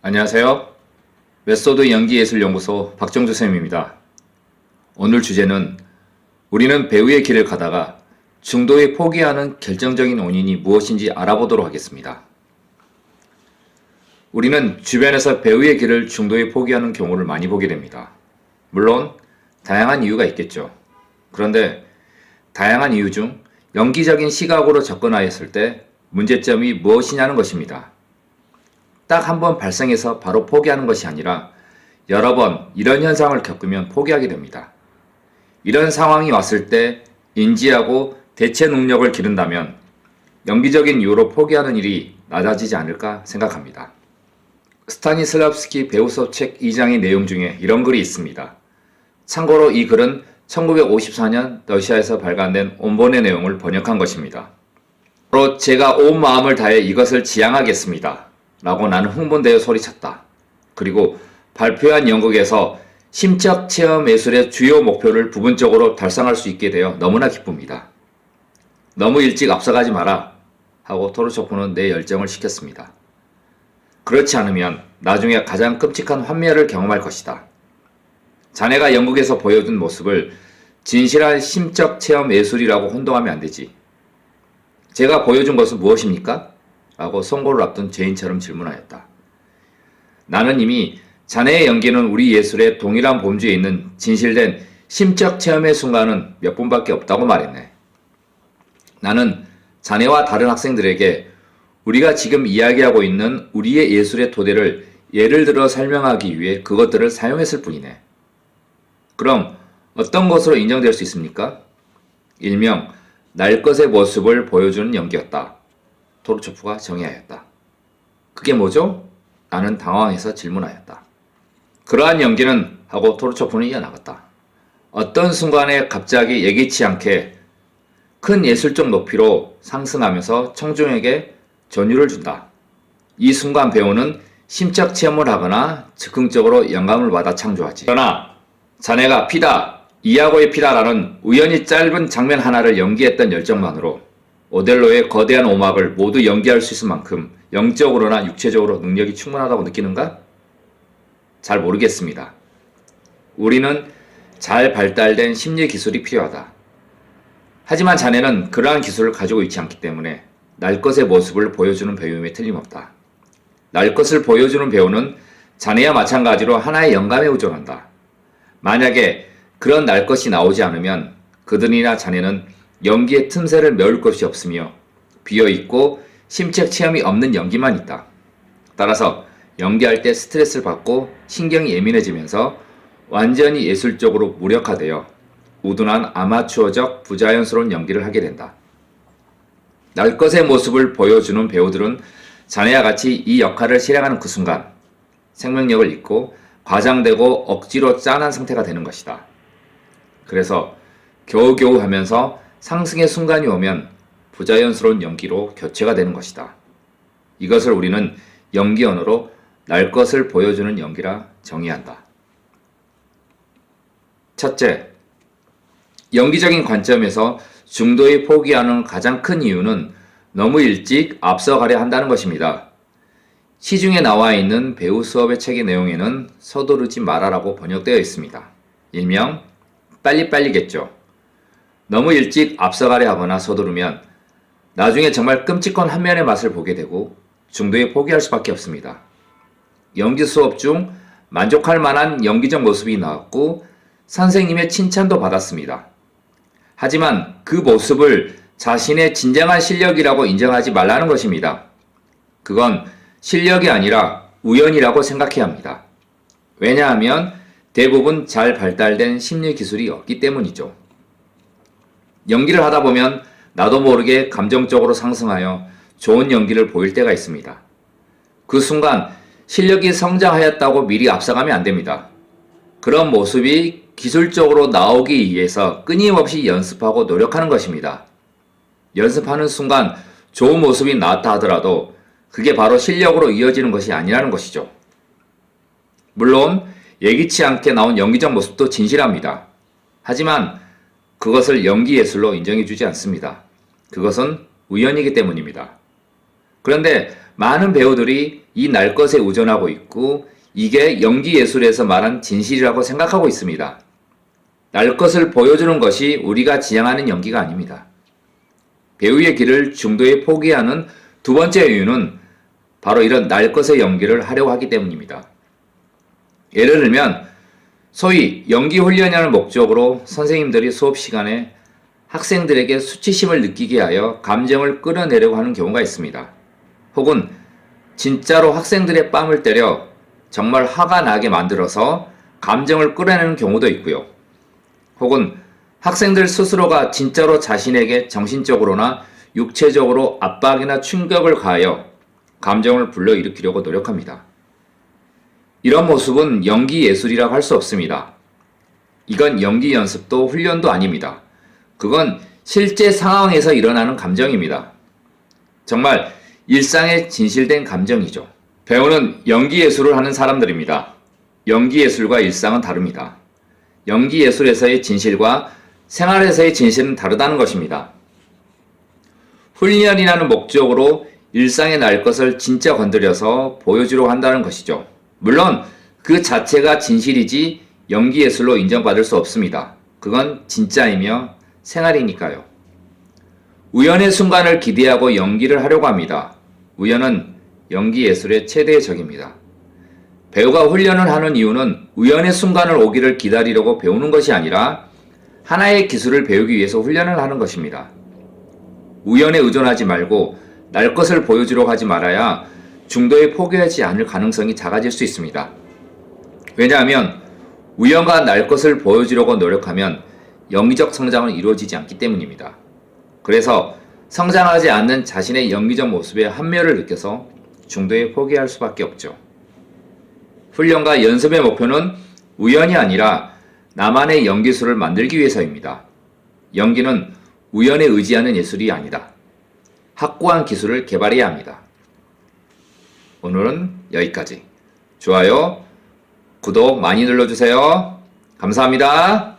안녕하세요. 메소드 연기예술연구소 박정주 쌤입니다. 오늘 주제는 우리는 배우의 길을 가다가 중도에 포기하는 결정적인 원인이 무엇인지 알아보도록 하겠습니다. 우리는 주변에서 배우의 길을 중도에 포기하는 경우를 많이 보게 됩니다. 물론 다양한 이유가 있겠죠. 그런데 다양한 이유 중 연기적인 시각으로 접근하였을 때 문제점이 무엇이냐는 것입니다. 딱 한 번 발생해서 바로 포기하는 것이 아니라 여러 번 이런 현상을 겪으면 포기하게 됩니다. 이런 상황이 왔을 때 인지하고 대체 능력을 기른다면 연기적인 이유로 포기하는 일이 낮아지지 않을까 생각합니다. 스타니슬랍스키 배우 수업 책 2장의 내용 중에 이런 글이 있습니다. 참고로 이 글은 1954년 러시아에서 발간된 원본의 내용을 번역한 것입니다. 바로 제가 온 마음을 다해 이것을 지향하겠습니다. 라고 나는 흥분되어 소리쳤다. 그리고 발표한 연극에서 심적 체험 예술의 주요 목표를 부분적으로 달성할 수 있게 되어 너무나 기쁩니다. 너무 일찍 앞서가지 마라 하고 토르초프는 내 열정을 식혔습니다. 그렇지 않으면 나중에 가장 끔찍한 환멸을 경험할 것이다. 자네가 연극에서 보여준 모습을 진실한 심적 체험 예술이라고 혼동하면 안 되지. 제가 보여준 것은 무엇입니까? 라고 선고를 앞둔 죄인처럼 질문하였다. 나는 이미 자네의 연기는 우리 예술의 동일한 본주에 있는 진실된 심적 체험의 순간은 몇 분밖에 없다고 말했네. 나는 자네와 다른 학생들에게 우리가 지금 이야기하고 있는 우리의 예술의 토대를 예를 들어 설명하기 위해 그것들을 사용했을 뿐이네. 그럼 어떤 것으로 인정될 수 있습니까? 일명 날 것의 모습을 보여주는 연기였다. 토르초프가 정의하였다. 그게 뭐죠? 나는 당황해서 질문하였다. 그러한 연기는 하고 토르초프는 이어나갔다. 어떤 순간에 갑자기 예기치 않게 큰 예술적 높이로 상승하면서 청중에게 전율을 준다. 이 순간 배우는 심적 체험을 하거나 즉흥적으로 영감을 받아 창조하지. 그러나 자네가 피다, 이하고의 피다라는 우연히 짧은 장면 하나를 연기했던 열정만으로 오델로의 거대한 오막을 모두 연기할 수 있을 만큼 영적으로나 육체적으로 능력이 충분하다고 느끼는가? 잘 모르겠습니다. 우리는 잘 발달된 심리 기술이 필요하다. 하지만 자네는 그러한 기술을 가지고 있지 않기 때문에 날 것의 모습을 보여주는 배우임에 틀림없다. 날 것을 보여주는 배우는 자네와 마찬가지로 하나의 영감에 의존한다. 만약에 그런 날 것이 나오지 않으면 그들이나 자네는 연기의 틈새를 메울 것이 없으며 비어있고 심적 체험이 없는 연기만 있다. 따라서 연기할 때 스트레스를 받고 신경이 예민해지면서 완전히 예술적으로 무력화되어 우둔한 아마추어적 부자연스러운 연기를 하게 된다. 날 것의 모습을 보여주는 배우들은 자네와 같이 이 역할을 실행하는 그 순간 생명력을 잃고 과장되고 억지로 짠한 상태가 되는 것이다. 그래서 겨우겨우 하면서 상승의 순간이 오면 부자연스러운 연기로 교체가 되는 것이다. 이것을 우리는 연기 언어로 날 것을 보여주는 연기라 정의한다. 첫째, 연기적인 관점에서 중도에 포기하는 가장 큰 이유는 너무 일찍 앞서가려 한다는 것입니다. 시중에 나와 있는 배우 수업의 책의 내용에는 서두르지 마라라고 번역되어 있습니다. 일명 빨리빨리겠죠. 너무 일찍 앞서가려 하거나 서두르면 나중에 정말 끔찍한 한면의 맛을 보게 되고 중도에 포기할 수밖에 없습니다. 연기 수업 중 만족할 만한 연기적 모습이 나왔고 선생님의 칭찬도 받았습니다. 하지만 그 모습을 자신의 진정한 실력이라고 인정하지 말라는 것입니다. 그건 실력이 아니라 우연이라고 생각해야 합니다. 왜냐하면 대부분 잘 발달된 심리 기술이 없기 때문이죠. 연기를 하다 보면 나도 모르게 감정적으로 상승하여 좋은 연기를 보일 때가 있습니다. 그 순간 실력이 성장하였다고 미리 앞서가면 안 됩니다. 그런 모습이 기술적으로 나오기 위해서 끊임없이 연습하고 노력하는 것입니다. 연습하는 순간 좋은 모습이 나왔다 하더라도 그게 바로 실력으로 이어지는 것이 아니라는 것이죠. 물론 예기치 않게 나온 연기적 모습도 진실합니다. 하지만 그것을 연기 예술로 인정해주지 않습니다. 그것은 우연이기 때문입니다. 그런데 많은 배우들이 이 날 것에 의존하고 있고 이게 연기 예술에서 말한 진실이라고 생각하고 있습니다. 날 것을 보여주는 것이 우리가 지향하는 연기가 아닙니다. 배우의 길을 중도에 포기하는 두 번째 이유는 바로 이런 날 것의 연기를 하려고 하기 때문입니다. 예를 들면 소위 연기 훈련이라는 목적으로 선생님들이 수업 시간에 학생들에게 수치심을 느끼게 하여 감정을 끌어내려고 하는 경우가 있습니다. 혹은 진짜로 학생들의 뺨을 때려 정말 화가 나게 만들어서 감정을 끌어내는 경우도 있고요. 혹은 학생들 스스로가 진짜로 자신에게 정신적으로나 육체적으로 압박이나 충격을 가하여 감정을 불러일으키려고 노력합니다. 이런 모습은 연기 예술이라고 할 수 없습니다. 이건 연기 연습도 훈련도 아닙니다. 그건 실제 상황에서 일어나는 감정입니다. 정말 일상에 진실된 감정이죠. 배우는 연기 예술을 하는 사람들입니다. 연기 예술과 일상은 다릅니다. 연기 예술에서의 진실과 생활에서의 진실은 다르다는 것입니다. 훈련이라는 목적으로 일상에 날 것을 진짜 건드려서 보여주려고 한다는 것이죠. 물론 그 자체가 진실이지 연기 예술로 인정받을 수 없습니다. 그건 진짜이며 생활이니까요. 우연의 순간을 기대하고 연기를 하려고 합니다. 우연은 연기 예술의 최대의 적입니다. 배우가 훈련을 하는 이유는 우연의 순간을 오기를 기다리려고 배우는 것이 아니라 하나의 기술을 배우기 위해서 훈련을 하는 것입니다. 우연에 의존하지 말고 날 것을 보여주려고 하지 말아야 중도에 포기하지 않을 가능성이 작아질 수 있습니다. 왜냐하면 우연과 날 것을 보여주려고 노력하면 연기적 성장은 이루어지지 않기 때문입니다. 그래서 성장하지 않는 자신의 연기적 모습에 한멸을 느껴서 중도에 포기할 수밖에 없죠. 훈련과 연습의 목표는 우연이 아니라 나만의 연기술을 만들기 위해서입니다. 연기는 우연에 의지하는 예술이 아니다. 확고한 기술을 개발해야 합니다. 오늘은 여기까지. 좋아요, 구독 많이 눌러주세요. 감사합니다.